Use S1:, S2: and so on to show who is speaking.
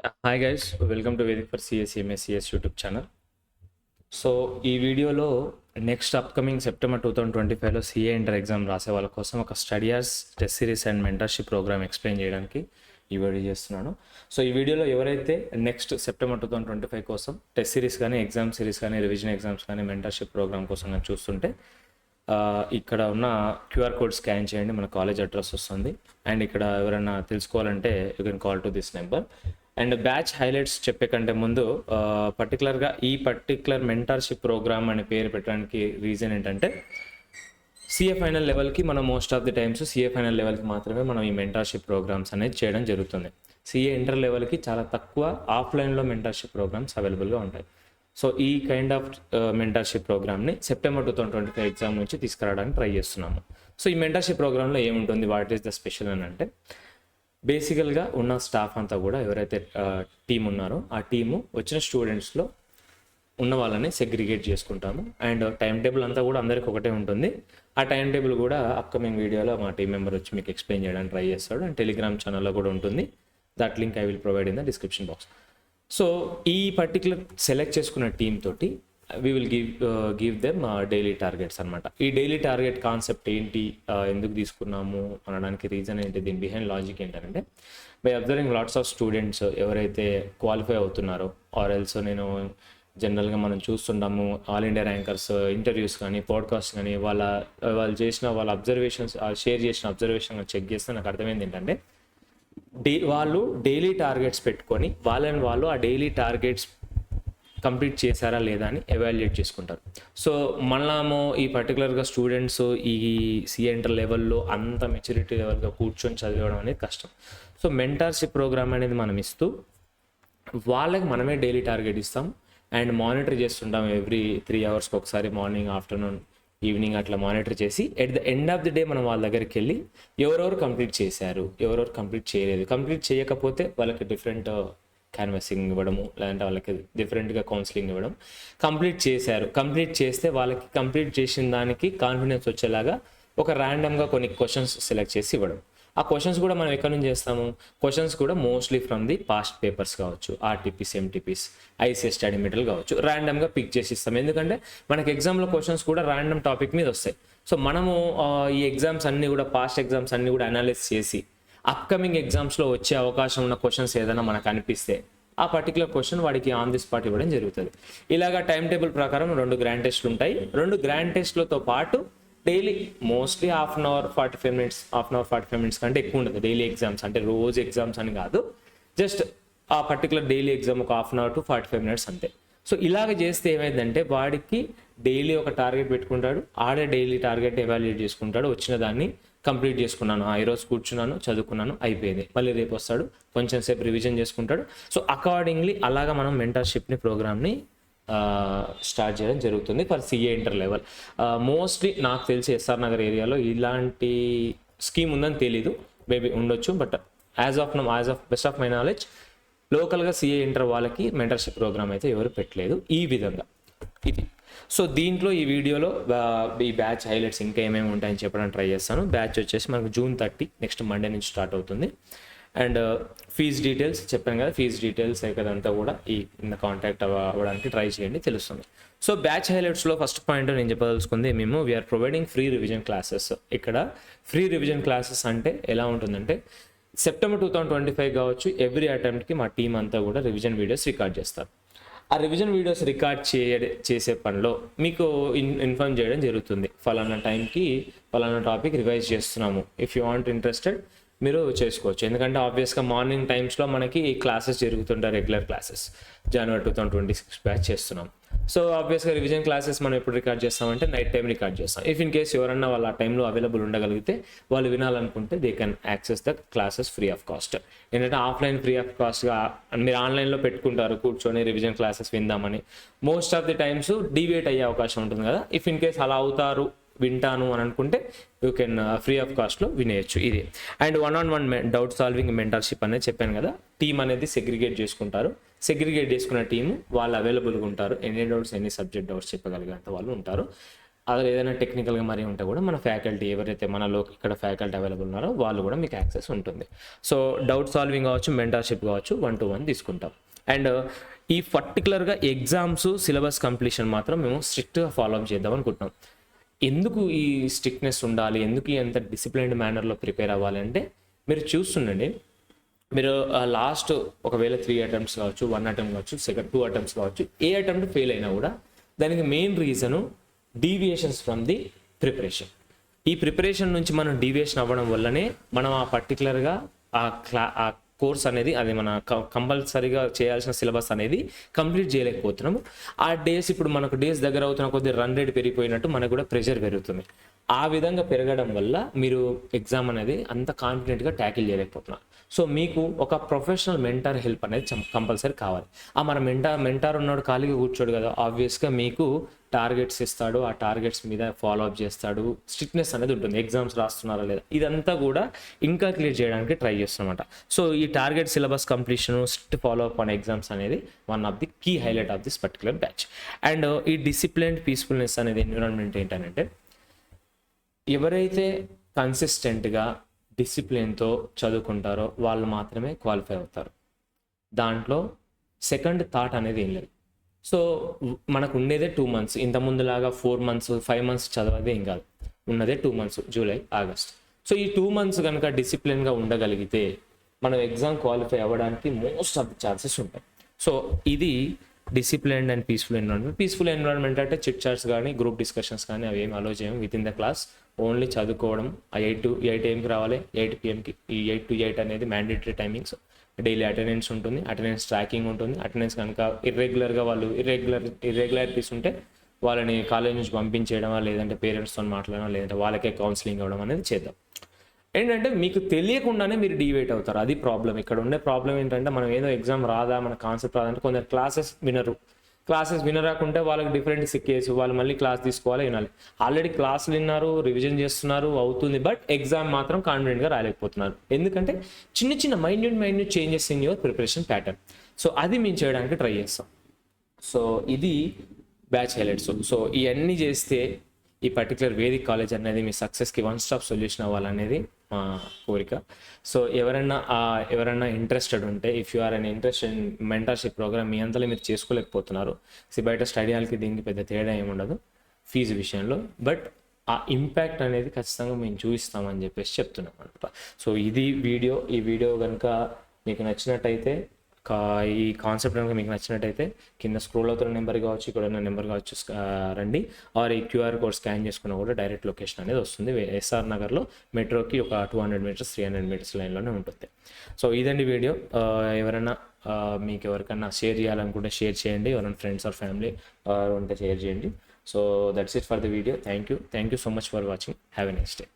S1: Hi guys, welcome to Vedik for C S M S C S YouTube channel. So ఈ వీడియోలో next upcoming September 2025లో C A inter exam రాసే వాళ్ళ కోసం ఒక స్టడీయర్స్ test series and mentorship program explain చేయడానికి ఈ వీడియో చేస్తున్నాను. సో ఈ వీడియోలో ఎవరైతే నెక్స్ట్ సెప్టెంబర్ 2025 కోసం టెస్ట్ సిరీస్ కానీ ఎగ్జామ్ సిరీస్ కానీ రివిజన్ ఎగ్జామ్స్ కానీ మెంటర్షిప్ ప్రోగ్రామ్ కోసం కానీ చూస్తుంటే ఇక్కడ ఉన్న క్యూఆర్ కోడ్ స్కాన్ చేయండి, మన కాలేజ్ అడ్రస్ వస్తుంది. అండ్ ఇక్కడ ఎవరైనా తెలుసుకోవాలంటే you can call to this number. And batch highlights చెప్పే కంటే ముందు పర్టికులర్గా ఈ పర్టికులర్ మెంటర్షిప్ ప్రోగ్రామ్ అనే పేరు పెట్టడానికి రీజన్ ఏంటంటే సిఏ ఫైనల్ లెవెల్కి మనం most of the times CA final లెవెల్కి మాత్రమే మనం ఈ మెంటర్షిప్ ప్రోగ్రామ్స్ అనేది చేయడం జరుగుతుంది. సిఏ ఇంటర్ లెవెల్కి చాలా తక్కువ ఆఫ్లైన్లో మెంటర్షిప్ ప్రోగ్రామ్స్ అవైలబుల్గా ఉంటాయి. సో ఈ కైండ్ ఆఫ్ మెంటర్షిప్ ప్రోగ్రామ్ని సెప్టెంబర్ 2025 ఎగ్జామ్ నుంచి తీసుకురావడానికి ట్రై చేస్తున్నాము. సో ఈ మెంటర్షిప్ ప్రోగ్రాంలో ఏముంటుంది, వాట్ ఈస్ ద స్పెషల్ అని అంటే, బేసికల్గా ఉన్న స్టాఫ్ అంతా కూడా ఎవరైతే టీం ఉన్నారో ఆ టీము వచ్చిన స్టూడెంట్స్లో ఉన్న వాళ్ళని సెగ్రిగేట్ చేసుకుంటాము. అండ్ టైం టేబుల్ అంతా కూడా అందరికి ఒకటే ఉంటుంది. ఆ టైం టేబుల్ కూడా అప్కమింగ్ వీడియోలో మా టీం మెంబర్ వచ్చి మీకు ఎక్స్ప్లెయిన్ చేయడానికి ట్రై చేస్తాడు. అండ్ టెలిగ్రామ్ ఛానల్లో కూడా ఉంటుంది. That link I will provide in the description box. So ఈ పర్టికులర్ సెలెక్ట్ చేసుకున్న టీమ్ తోటి we will give them daily targets అనమాట. ఈ డైలీ టార్గెట్ కాన్సెప్ట్ ఏంటి, ఎందుకు తీసుకున్నాము అనడానికి రీజన్ ఏంటి, దీని బిహైండ్ లాజిక్ ఏంటంటే, by observing lots of students ఎవరైతే క్వాలిఫై అవుతున్నారో ఆర్ ఎల్స్ నేను జనరల్గా మనం చూస్తుంటాము ఆల్ ఇండియా ర్యాంకర్స్ ఇంటర్వ్యూస్ కానీ పాడ్కాస్ట్ కానీ వాళ్ళు చేసిన వాళ్ళ అబ్జర్వేషన్స్ షేర్ చేసిన అబ్జర్వేషన్ చెక్ చేస్తే నాకు అర్థమైంది ఏంటంటే, వాళ్ళు డైలీ టార్గెట్స్ పెట్టుకొని వాళ్ళు ఆ డైలీ టార్గెట్స్ కంప్లీట్ చేశారా లేదా అని ఎవాల్యుయేట్ చేసుకుంటారు. సో మనము ఈ పర్టికులర్గా స్టూడెంట్స్ ఈ సిఏ ఇంటర్ లెవెల్లో అంత మెచ్యూరిటీ లెవెల్గా కూర్చొని చదివడం అనేది కష్టం. సో మెంటర్షిప్ ప్రోగ్రామ్ అనేది మనం ఇస్తూ వాళ్ళకి మనమే డైలీ టార్గెట్ ఇస్తాం అండ్ మానిటర్ చేస్తుంటాం. ఎవ్రీ 3 అవర్స్కి ఒకసారి మార్నింగ్, ఆఫ్టర్నూన్, ఈవినింగ్ అట్లా మానిటర్ చేసి at the end of the day మనం వాళ్ళ దగ్గరికి వెళ్ళి ఎవరెవరు కంప్లీట్ చేశారు, ఎవరెవరు కంప్లీట్ చేయలేదు, కంప్లీట్ చేయకపోతే వాళ్ళకి డిఫరెంట్ క్యాన్వసింగ్ ఇవ్వడము, లేదంటే వాళ్ళకి డిఫరెంట్గా కౌన్సిలింగ్ ఇవ్వడం. కంప్లీట్ చేశారు, కంప్లీట్ చేస్తే వాళ్ళకి కంప్లీట్ చేసిన దానికి కాన్ఫిడెన్స్ వచ్చేలాగా ఒక ర్యాండమ్గా కొన్ని క్వశ్చన్స్ సెలెక్ట్ చేసి ఇవ్వడం. ఆ క్వశ్చన్స్ కూడా మనం ఎక్కడి నుంచి చేస్తాము, క్వశ్చన్స్ కూడా mostly from the past papers కావచ్చు, ఆర్టీపీస్, ఎంటీపీస్, ఐసీఎస్ స్టడీ మెటీరియల్ కావచ్చు, ర్యాండమ్గా పిక్ చేసి ఇస్తాం. ఎందుకంటే మనకి ఎగ్జామ్లో క్వశ్చన్స్ కూడా ర్యాండమ్ టాపిక్ మీద వస్తాయి. సో మనము ఈ ఎగ్జామ్స్ అన్నీ కూడా, పాస్ట్ ఎగ్జామ్స్ అన్నీ కూడా అనాలిసిస్ చేసి అప్కమింగ్ ఎగ్జామ్స్లో వచ్చే అవకాశం ఉన్న క్వశ్చన్స్ ఏదైనా మనకు అనిపిస్తే ఆ పర్టికులర్ క్వశ్చన్ వాడికి ఆన్ ది స్పాట్ ఇవ్వడం జరుగుతుంది. ఇలాగా టైం టేబుల్ ప్రకారం 2 గ్రాండ్ టెస్ట్లు ఉంటాయి. 2 గ్రాండ్ టెస్ట్లతో పాటు daily mostly half an hour 45 minutes కంటే ఎక్కువ ఉండదు. డైలీ ఎగ్జామ్స్ అంటే రోజు ఎగ్జామ్స్ అని కాదు, జస్ట్ ఆ పర్టికులర్ డైలీ ఎగ్జామ్ ఒక half an hour to 45 minutes అంతే. సో ఇలాగ చేస్తే ఏమైందంటే వాడికి డైలీ ఒక టార్గెట్ పెట్టుకుంటాడు, ఆడే డైలీ టార్గెట్ ఎవాల్యుయేట్ చేసుకుంటాడు. వచ్చిన దాన్ని కంప్లీట్ చేసుకున్నాను, ఈరోజు కూర్చున్నాను, చదువుకున్నాను, అయిపోయింది. మళ్ళీ రేపు వస్తాడు, కొంచెం సేపు రివిజన్ చేసుకుంటాడు. సో అకార్డింగ్లీ అలాగా మనం మెంటర్షిప్ని ప్రోగ్రామ్ని స్టార్ట్ చేయడం జరుగుతుంది for CA inter level. Mostly నాకు తెలిసి ఎస్ఆర్ నగర్ ఏరియాలో ఇలాంటి స్కీమ్ ఉందని తెలీదు, మేబీ ఉండొచ్చు. But as of best of my knowledge లోకల్గా సిఏ ఇంటర్ వాళ్ళకి మెంటర్షిప్ ప్రోగ్రామ్ అయితే ఎవరు పెట్టలేదు ఈ విధంగా. ఇది సో దీంట్లో ఈ వీడియోలో ఈ బ్యాచ్ హైలైట్స్ ఇంకా ఏమేమి ఉంటాయని చెప్పడానికి ట్రై చేస్తాను. బ్యాచ్ వచ్చేసి మనకు June 30 నెక్స్ట్ మండే నుంచి స్టార్ట్ అవుతుంది. అండ్ ఫీజ్ డీటెయిల్స్ చెప్పాను కదా, ఫీజ్ డీటెయిల్స్ అదంతా కూడా ఈ కింద కాంటాక్ట్ అవ్వడానికి ట్రై చేయండి, తెలుస్తుంది. సో బ్యాచ్ హైలైట్స్లో ఫస్ట్ పాయింట్ నేను చెప్పదలుచుకుంది, మేము we are providing free revision classes. ఇక్కడ ఫ్రీ రివిజన్ క్లాసెస్ అంటే ఎలా ఉంటుందంటే, సెప్టెంబర్ 2025 కావచ్చు, ఎవ్రీ అటెంప్ట్కి మా టీం అంతా కూడా రివిజన్ వీడియోస్ రికార్డ్ చేస్తారు. ఆ రివిజన్ వీడియోస్ రికార్డ్ చేసే పనిలో మీకు ఇన్ఫార్మ్ చేయడం జరుగుతుంది, ఫలానా టైంకి ఫలానా టాపిక్ రివైజ్ చేస్తున్నాము, ఇఫ్ యూ వాంట్ ఇంట్రెస్టెడ్ మీరు చేసుకోవచ్చు. ఎందుకంటే ఆబ్వియస్గా మార్నింగ్ టైమ్స్లో మనకి క్లాసెస్ జరుగుతుంటాయి, రెగ్యులర్ క్లాసెస్. జనవరి 2026 బ్యాచ్ చేస్తున్నాం. సో ఆబ్వియస్గా రివిజన్ క్లాసెస్ మనం ఎప్పుడు రికార్డ్ చేస్తామంటే నైట్ టైం రికార్డ్ చేస్తాం. ఇఫ్ ఇన్ కేస్ ఎవరన్నా వాళ్ళు ఆ టైంలో అవైలబుల్ ఉండగలిగితే, వాళ్ళు వినాలనుకుంటే they can access the classes free of cost. ఏంటంటే ఆఫ్లైన్ ఫ్రీ ఆఫ్ కాస్ట్గా మీరు ఆన్లైన్లో పెట్టుకుంటారు కూర్చొని రివిజన్ క్లాసెస్ విందామని, మోస్ట్ ఆఫ్ ది టైమ్స్ డివేట్ అయ్యే అవకాశం ఉంటుంది కదా. ఇఫ్ ఇన్ కేస్ అలా అవుతారు, వింటాను అని అనుకుంటే యూ కెన్ ఫ్రీ ఆఫ్ కాస్ట్లో వినేయచ్చు ఇది. And 1-on-1 doubt solving mentorship అనేది చెప్పాను కదా, టీమ్ అనేది సెగ్రిగేట్ చేసుకుంటారు. సెగ్రిగేట్ చేసుకున్న టీము వాళ్ళు అవైలబుల్గా ఉంటారు, any doubts any subject doubts చెప్పగలిగేంత వాళ్ళు ఉంటారు. అదే ఏదైనా టెక్నికల్గా మరి ఉంటే కూడా మన ఫ్యాకల్టీ ఎవరైతే మనలో ఇక్కడ ఫ్యాకల్టీ అవైలబుల్ ఉన్నారో వాళ్ళు కూడా మీకు యాక్సెస్ ఉంటుంది. సో డౌట్ సాల్వింగ్ కావచ్చు, మెంటర్షిప్ కావచ్చు, 1-to-1 తీసుకుంటాం. అండ్ ఈ పర్టికులర్గా ఎగ్జామ్స్ సిలబస్ కంప్లీషన్ మాత్రం మేము స్ట్రిక్ట్గా ఫాలో అప్ చేద్దాం అనుకుంటున్నాం. ఎందుకు ఈ స్ట్రిక్ట్నెస్ ఉండాలి, ఎందుకు ఎంత డిసిప్లైన్డ్ మేనర్లో ప్రిపేర్ అవ్వాలి అంటే మీరు చూస్తుండండి. మీరు లాస్ట్ ఒకవేళ 3 అటెంప్ట్స్ కావచ్చు, 1 అటెంప్ట్ కావచ్చు, 2 అటెంప్ట్స్ కావచ్చు, ఏ అటెంప్ట్ ఫెయిల్ అయినా కూడా దానికి main reason deviations from the preparation. ఈ ప్రిపరేషన్ నుంచి మనం డీవియేషన్ అవ్వడం వల్లనే మనం ఆ పర్టికులర్గా ఆ కోర్స్ అనేది, అది మన కంపల్సరీగా చేయాల్సిన సిలబస్ అనేది కంప్లీట్ చేయలేకపోతున్నాము. ఆ డేస్ ఇప్పుడు మనకు డేస్ దగ్గర అవుతున్న కొద్ది రన్ రేట్ పెరిగిపోయినట్టు మనకు కూడా ప్రెషర్ పెరుగుతుంది. ఆ విధంగా పెరగడం వల్ల మీరు ఎగ్జామ్ అనేది అంత కాన్ఫిడెంట్గా ట్యాకిల్ చేయలేకపోతున్నారు. సో మీకు ఒక ప్రొఫెషనల్ మెంటర్ హెల్ప్ అనేది కంపల్సరీ కావాలి. మన మెంటార్ ఉన్నాడు ఖాళీగా కూర్చోడు కదా, ఆబ్వియస్గా మీకు టార్గెట్స్ ఇస్తాడు, ఆ టార్గెట్స్ మీద ఫాలో అప్ చేస్తాడు, స్ట్రిక్ట్నెస్ అనేది ఉంటుంది. ఎగ్జామ్స్ రాస్తున్నారా లేదా ఇదంతా కూడా ఇంకా క్లియర్ చేయడానికి ట్రై చేస్తున్నమాట. సో ఈ target syllabus completion, strict follow up on exams అనేది one of the key highlight of this particular batch. And ఈ డిసిప్లిన్, పీస్ఫుల్నెస్ అనేది ఎన్విరాన్మెంట్ ఏంటంటే ఎవరైతే కన్సిస్టెంట్గా డిసిప్లిన్తో చదువుకుంటారో వాళ్ళు మాత్రమే క్వాలిఫై అవుతారు. దాంట్లో సెకండ్ థాట్ అనేది ఏం లేదు. సో మనకు ఉండేదే 2 months. ఇంతకుముందులాగా 4 months 5 months చదవదే ఏం కాదు, ఉన్నదే 2 months, జూలై, ఆగస్ట్. సో ఈ 2 months కనుక డిసిప్లిన్గా ఉండగలిగితే మనం ఎగ్జామ్ క్వాలిఫై అవ్వడానికి మోస్ట్ ఆఫ్ ది ఛాన్సెస్ ఉంటాయి. సో ఇది disciplined and peaceful environment. Peaceful environment అంటే చిట్ చాట్స్ కానీ, గ్రూప్ డిస్కషన్స్ కానీ అవి ఏమి అలో చేయము. With in the class only చదువుకోవడం. 8 AM రావాలి, 8 PMకి. ఈ 8 to 8 అనేది మ్యాండేటరీ టైమింగ్స్. డైలీ అటెండెన్స్ ఉంటుంది, అటెండెన్స్ ట్రాకింగ్ ఉంటుంది. అటెండెన్స్ కనుక ఇర్రెగ్యులర్గా వాళ్ళు ఇర్రెగ్యులారిటీస్ ఉంటే వాళ్ళని కాలేజ్ నుంచి పంపించేయడమా, లేదంటే పేరెంట్స్తో మాట్లాడడం, లేదంటే వాళ్ళకే కౌన్సిలింగ్ అవ్వడం అనేది చేద్దాం. ఏంటంటే మీకు తెలియకుండానే మీరు డివేట్ అవుతారు. అది ప్రాబ్లం. ఇక్కడ ఉండే ప్రాబ్లం ఏంటంటే మనం ఏదో ఎగ్జామ్ రాదా, మన కాన్సెప్ట్ రాదంటే కొందరు క్లాసెస్ వినరాకుంటే వాళ్ళకి డిఫరెంట్ కేసు, వాళ్ళు మళ్ళీ క్లాస్ తీసుకోవాలి, వినాలి. ఆల్రెడీ క్లాసులు విన్నారు, రివిజన్ చేస్తున్నారు, అవుతుంది, బట్ ఎగ్జామ్ మాత్రం కాన్ఫిడెంట్గా రాయలేకపోతున్నారు. ఎందుకంటే చిన్న చిన్న minute changes in your preparation pattern. So అది మేము చేయడానికి ట్రై చేస్తాం. సో ఇది బ్యాచ్ హైలైట్స్. సో ఇవన్నీ చేస్తే ఈ పర్టికులర్ వేదిక్ కాలేజ్ అనేది మీ సక్సెస్కి 1-stop సొల్యూషన్ అవ్వాలనేది మా కోరిక. సో ఎవరైనా ఇంట్రెస్టెడ్ ఉంటే, if you are uh interested in mentorship program, మీ అంతలో మీరు చేసుకోలేకపోతున్నారు. బయట స్టడీ హాల్కి దీనికి పెద్ద తేడా ఏమి ఉండదు ఫీజు విషయంలో, బట్ ఆ ఇంపాక్ట్ అనేది ఖచ్చితంగా మేము చూపిస్తామని చెప్పేసి చెప్తున్నాం అనమాట. సో ఇది వీడియో. ఈ వీడియో కనుక మీకు నచ్చినట్టయితే, ఈ కాన్సెప్ట్ కనుక మీకు నచ్చినట్టయితే కింద స్క్రోల్ అవుతున్న నెంబర్ కావచ్చు, ఇక్కడ ఉన్న నెంబర్ కావచ్చు, రండి. ఆర్ ఈ QR కోడ్ స్కాన్ చేసుకున్నా కూడా డైరెక్ట్ లొకేషన్ అనేది వస్తుంది. SR నగర్లో మెట్రోకి ఒక 200 meters 300 meters లైన్లోనే ఉంటుంది. సో ఇదండి వీడియో. మీకు ఎవరికైనా షేర్ చేయాలనుకుంటే షేర్ చేయండి. ఎవరైనా ఫ్రెండ్స్ ఆర్ ఫ్యామిలీ ఉంటే షేర్ చేయండి. So that's it for the video. Thank you so much for watching. Have a nice day.